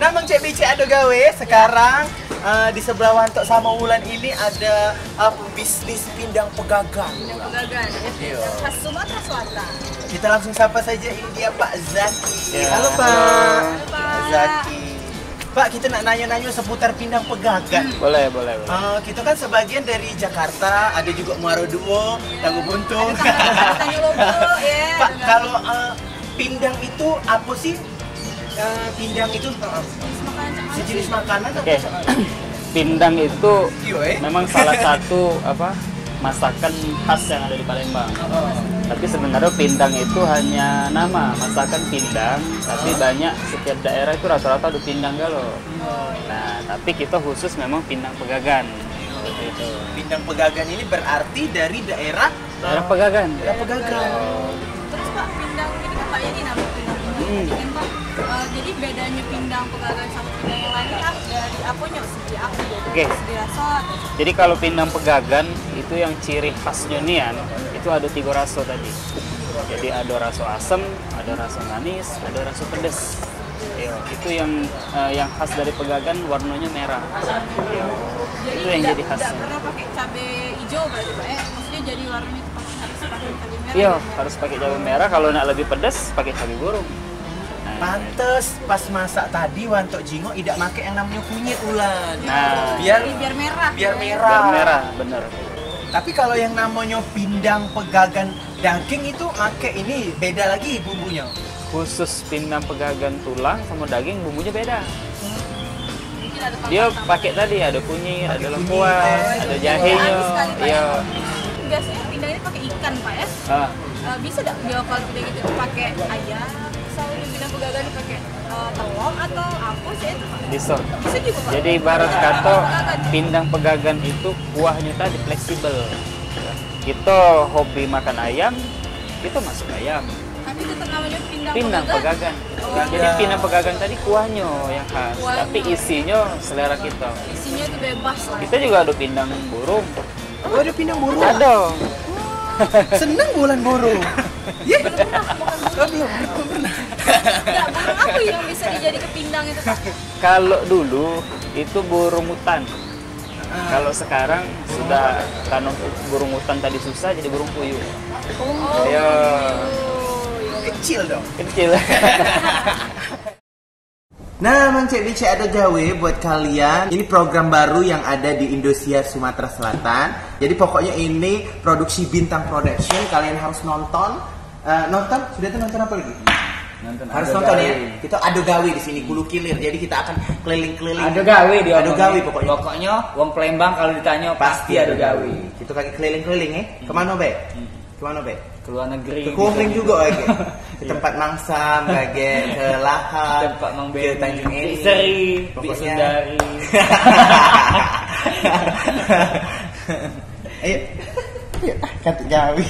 Nah, Mang Cek Bice Ado Gawe sekarang di sebelah Wanto sama Wulan ini ada bisnis pindang pegagan. Pindang pegagan ya. Khas Sumatera Selatan. Kita langsung sapa saja, ini dia Pak Zaki. Ya. Halo Pak. Halo, Pak. Pak Zaki. Pak, kita nak nanya-nanya seputar pindang pegagan. Boleh. Kita kan sebagian dari Jakarta, ada juga Muaro Duo, Tangguh Buntung. Tanya logo ya. Pak, kalau pindang itu apa sih? Pindang itu sejenis makanan atau Oke. Pindang itu Iya, memang salah satu masakan khas yang ada di Palembang. Tapi sebenarnya pindang itu hanya nama, masakan pindang, tapi banyak setiap daerah itu rata-rata ada pindang galau. Nah, tapi kita khusus memang pindang pegagan. Gitu. Pindang pegagan ini berarti dari daerah Pegagan. daerah pegagan. Terus Pak, pindang ini kan Pak ini nama pindang kan Pak. Jadi bedanya pindang pegagan sama pindang yang lain kan dari apanya? Segi apa gitu? Oke. Segi rasa atau Jadi kalau pindang pegagan itu yang ciri khasnya nian itu ada 3 rasa tadi. Jadi ada rasa asam, ada rasa manis, ada rasa pedas. Yo, itu yang khas dari pegagan, warnanya merah. Yo, itu yang jadi khasnya. Tidak pernah pakai cabai hijau berarti Pak ya? Maksudnya jadi warnanya itu harus pakai cabai merah. Iya, harus pakai cabai merah. Kalau nak lebih pedas, pakai cabai burung. Pantes pas masak tadi Wanto Jingo tidak pakai yang namanya kunyit Ulan. Nah, biar merah. biar biar merah. merah, bener. Tapi kalau yang namanya pindang pegagan daging itu pakai ini beda lagi bumbunya. Khusus pindang pegagan tulang sama daging bumbunya beda. Mungkin ada Dia tambahan. pakai tadi ada kunyit, Pakai ada kunyit, lengkuas, ada jahenya. Habis sekali, Pak, Iya. Biasanya pindang ini pakai ikan Pak ya? Ah, Bisa tidak dia kalau pindang itu pakai ayam? Misalnya pindang pegagan ini pakai telur atau apa sih itu Pak? bisa. Bisa juga Pak? Jadi ibarat kata pindang pegagan itu kuahnya tadi fleksibel. Kita hobi makan ayam, kita masuk ayam. Tapi tetap namanya Pindang pegagan. Jadi ya. pindang pegagan tadi kuahnya yang khas, Kuahnya. tapi isinya selera kita. Isinya itu bebas lah. Kita juga ada pindang burung. Oh, ada pindang burung. Ada. Seneng Bulan burung. Ya. Belum pernah makan burung. Belum pernah. Enggak, burung apa yang bisa dijadi ke pindang itu Pak? Kalau dulu itu burung hutan. Kalau sekarang sudah karena burung hutan tadi susah jadi burung puyuh. Oh, Ya, Kecil dong. kecil. Nah, Mang Cek Bice Ado Gawe buat kalian, ini program baru yang ada di Indosiar Sumatera Selatan. Jadi pokoknya ini produksi Bintang Production, kalian harus nonton. Nonton? Sudah tuh nonton apa lagi? Harus nonton ya. Kita Ado Gawe di sini Hulu Kilir. Jadi kita akan keliling-keliling. Ado gawe dia. Ado Gawe pokoknya. Pokoknya wong Palembang kalau ditanya pasti ado gawe. Kita kaki keliling-keliling ya. Kemana Be? Kemana Be? Ke luar negeri. Ke Kuhling juga lagi. Ke tempat Mangsam, lagi ke Lahar, Tempat Mang ke Beri, Tanjung Eri. Seri, Pokoknya. Sundari. Ayo. Ayo, kata Gawi.